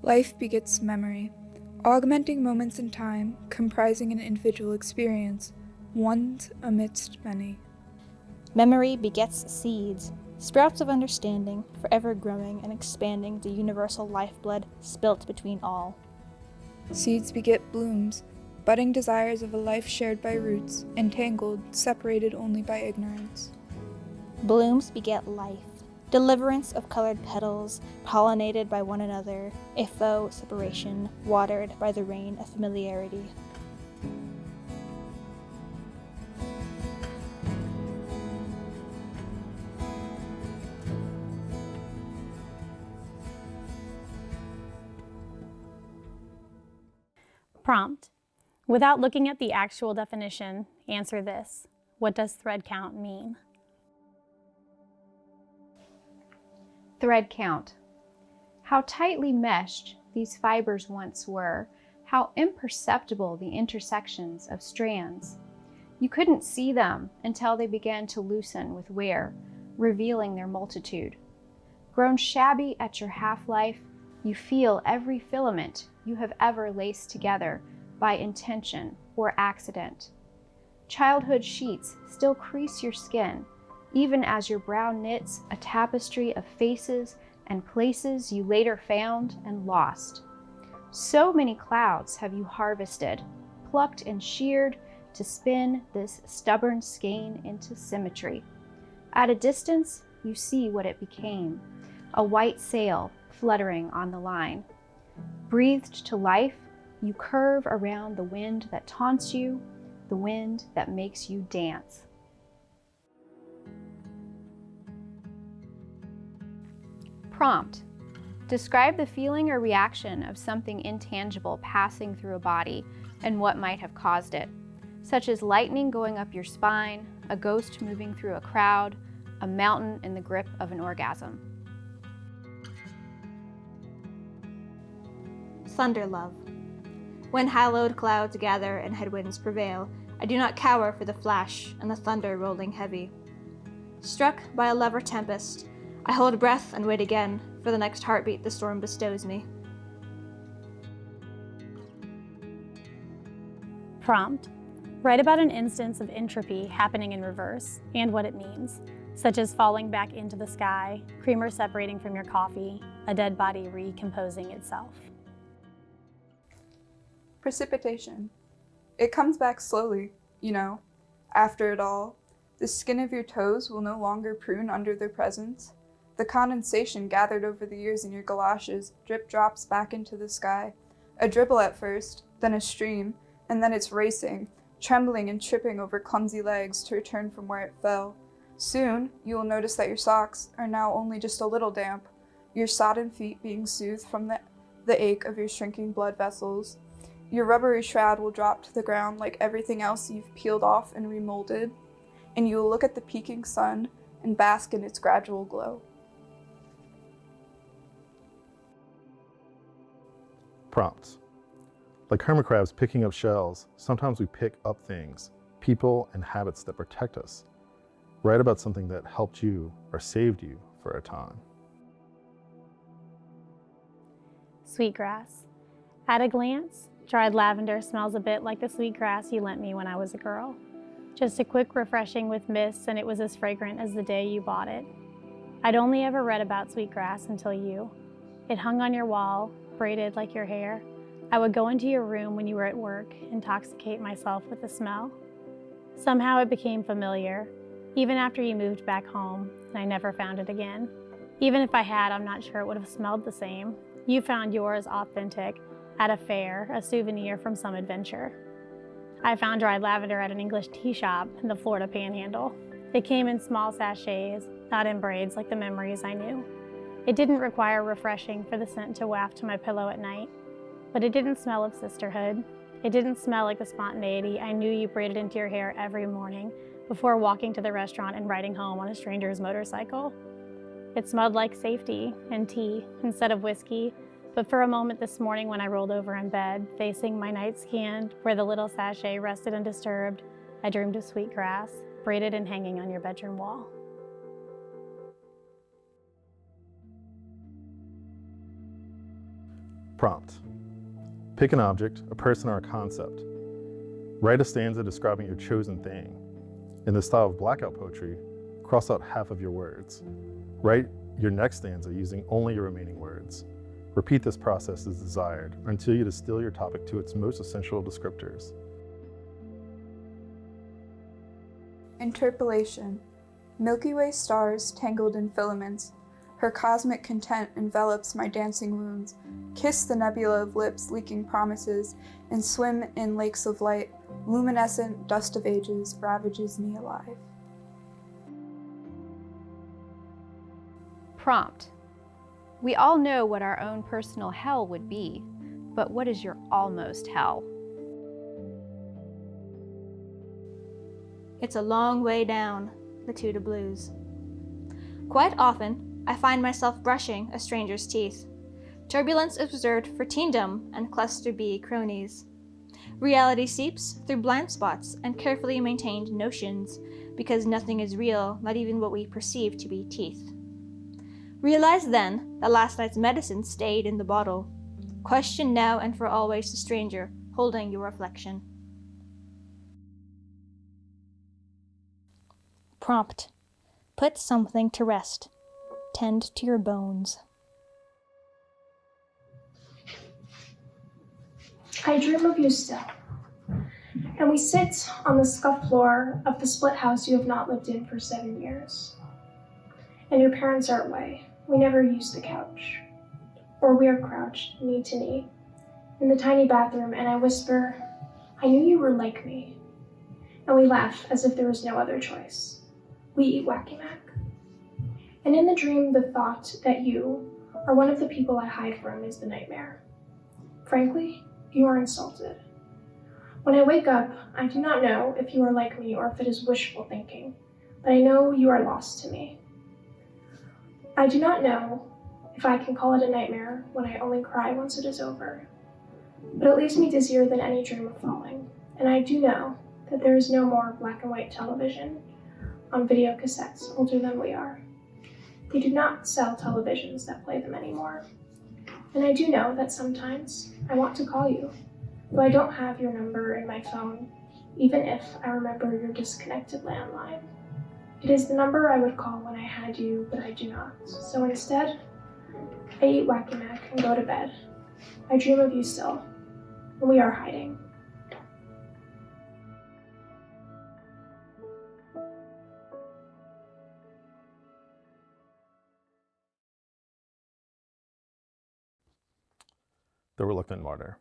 Life begets memory, augmenting moments in time, comprising an individual experience, ones amidst many. Memory begets seeds, sprouts of understanding, forever growing and expanding the universal lifeblood spilt between all. Seeds beget blooms, budding desires of a life shared by roots, entangled, separated only by ignorance. Blooms beget life, deliverance of colored petals, pollinated by one another, a faux separation, watered by the rain of familiarity. Prompt. Without looking at the actual definition, answer this. What does thread count mean? Thread count. How tightly meshed these fibers once were, how imperceptible the intersections of strands. You couldn't see them until they began to loosen with wear, revealing their multitude. Grown shabby at your half-life, you feel every filament you have ever laced together by intention or accident. Childhood sheets still crease your skin, even as your brow knits a tapestry of faces and places you later found and lost. So many clouds have you harvested, plucked and sheared to spin this stubborn skein into symmetry. At a distance, you see what it became, a white sail fluttering on the line. Breathed to life, you curve around the wind that taunts you, the wind that makes you dance. Prompt. Describe the feeling or reaction of something intangible passing through a body and what might have caused it, such as lightning going up your spine, a ghost moving through a crowd, a mountain in the grip of an orgasm. Thunder love. When hallowed clouds gather and headwinds prevail, I do not cower for the flash and the thunder rolling heavy. Struck by a love or tempest, I hold breath and wait again for the next heartbeat the storm bestows me. Prompt. Write about an instance of entropy happening in reverse and what it means, such as falling back into the sky, creamer separating from your coffee, a dead body recomposing itself. Precipitation. It comes back slowly, after it all. The skin of your toes will no longer prune under their presence. The condensation gathered over the years in your galoshes drip drops back into the sky. A dribble at first, then a stream, and then it's racing, trembling and tripping over clumsy legs to return from where it fell. Soon, you will notice that your socks are now only just a little damp, your sodden feet being soothed from the ache of your shrinking blood vessels. Your rubbery shroud will drop to the ground like everything else you've peeled off and remolded, and you will look at the peaking sun and bask in its gradual glow. Prompts. Like hermit crabs picking up shells, sometimes we pick up things, people, and habits that protect us. Write about something that helped you or saved you for a time. Sweetgrass. At a glance, dried lavender smells a bit like the sweetgrass you lent me when I was a girl. Just a quick refreshing with mists, and it was as fragrant as the day you bought it. I'd only ever read about sweetgrass until you. It hung on your wall, braided like your hair. I would go into your room when you were at work, intoxicate myself with the smell. Somehow it became familiar, even after you moved back home, and I never found it again. Even if I had, I'm not sure it would have smelled the same. You found yours authentic, at a fair, a souvenir from some adventure. I found dried lavender at an English tea shop in the Florida Panhandle. It came in small sachets, not in braids like the memories I knew. It didn't require refreshing for the scent to waft to my pillow at night, but it didn't smell of sisterhood. It didn't smell like the spontaneity I knew you braided into your hair every morning before walking to the restaurant and riding home on a stranger's motorcycle. It smelled like safety and tea instead of whiskey, but for a moment this morning when I rolled over in bed, facing my nightstand where the little sachet rested undisturbed, I dreamed of sweetgrass, braided and hanging on your bedroom wall. Prompt. 1. Prompt. Pick an object, a person, or a concept. Write a stanza describing your chosen thing. In the style of blackout poetry, cross out half of your words. Write your next stanza using only your remaining words. Repeat this process as desired until you distill your topic to its most essential descriptors. Interpolation. Milky Way stars tangled in filaments. Her cosmic content envelops my dancing wounds. Kiss the nebula of lips leaking promises, and swim in lakes of light. Luminescent dust of ages ravages me alive. Prompt. We all know what our own personal hell would be, but what is your almost hell? It's a long way down the Tuda Blues. Quite often, I find myself brushing a stranger's teeth. Turbulence is reserved for teendom and cluster B cronies. Reality seeps through blind spots and carefully maintained notions, because nothing is real, not even what we perceive to be teeth. Realize then that last night's medicine stayed in the bottle. Question now and for always the stranger holding your reflection. Prompt. Put something to rest. Tend to your bones. I dream of you still, and we sit on the scuffed floor of the split house you have not lived in for 7 years. And your parents are away. We never use the couch, or we are crouched knee to knee in the tiny bathroom, and I whisper, I knew you were like me. And we laugh as if there was no other choice. We eat Wacky Mac. And in the dream, the thought that you are one of the people I hide from is the nightmare. Frankly, you are insulted. When I wake up, I do not know if you are like me or if it is wishful thinking, but I know you are lost to me. I do not know if I can call it a nightmare when I only cry once it is over, but it leaves me dizzier than any dream of falling, and I do know that there is no more black and white television on video cassettes older than we are. They do not sell televisions that play them anymore. And I do know that sometimes I want to call you, though I don't have your number in my phone, even if I remember your disconnected landline. It is the number I would call when I had you, but I do not. So instead, I eat Wacky Mac and go to bed. I dream of you still, and we are hiding. The Reluctant Martyr.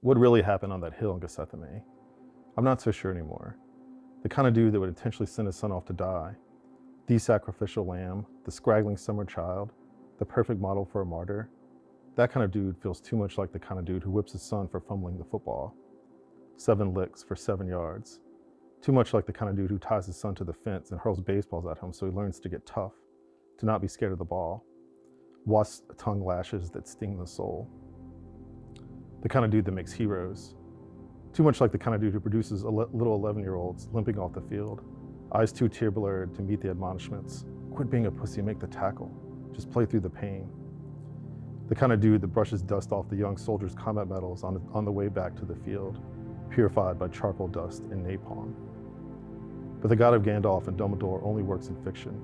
What really happened on that hill in Gethsemane? I'm not so sure anymore. The kind of dude that would intentionally send his son off to die. The sacrificial lamb, the scraggling summer child, the perfect model for a martyr. That kind of dude feels too much like the kind of dude who whips his son for fumbling the football. 7 licks for 7 yards. Too much like the kind of dude who ties his son to the fence and hurls baseballs at him so he learns to get tough, to not be scared of the ball. Wasp tongue lashes that sting the soul. The kind of dude that makes heroes. Too much like the kind of dude who produces little 11-year-olds limping off the field, eyes too tear-blurred to meet the admonishments. Quit being a pussy, make the tackle. Just play through the pain. The kind of dude that brushes dust off the young soldiers' combat medals on the way back to the field, purified by charcoal dust and napalm. But the God of Gandalf and Dumbledore only works in fiction,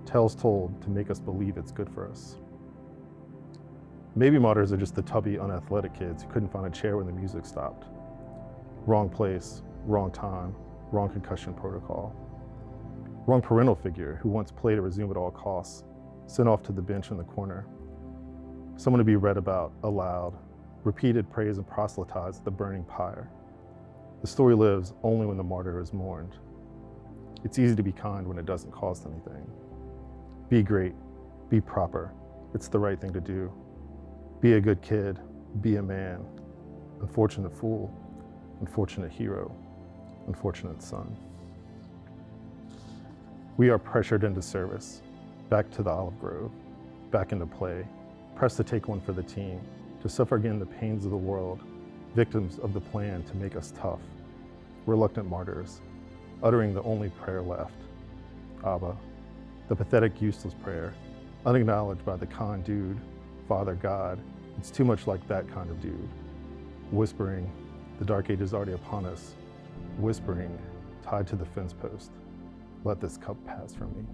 tales told to make us believe it's good for us. Maybe martyrs are just the tubby, unathletic kids who couldn't find a chair when the music stopped. Wrong place, wrong time, wrong concussion protocol. Wrong parental figure who once played a resume at all costs, sent off to the bench in the corner. Someone to be read about aloud, repeated praise and proselytized at the burning pyre. The story lives only when the martyr is mourned. It's easy to be kind when it doesn't cost anything. Be great, be proper. It's the right thing to do. Be a good kid, be a man. Unfortunate fool, unfortunate hero, unfortunate son. We are pressured into service, back to the olive grove, back into play, pressed to take one for the team, to suffer again the pains of the world, victims of the plan to make us tough, reluctant martyrs, uttering the only prayer left, Abba, the pathetic, useless prayer, unacknowledged by the kind dude, Father God. It's too much like that kind of dude. Whispering, the dark age is already upon us. Whispering, tied to the fence post, let this cup pass from me.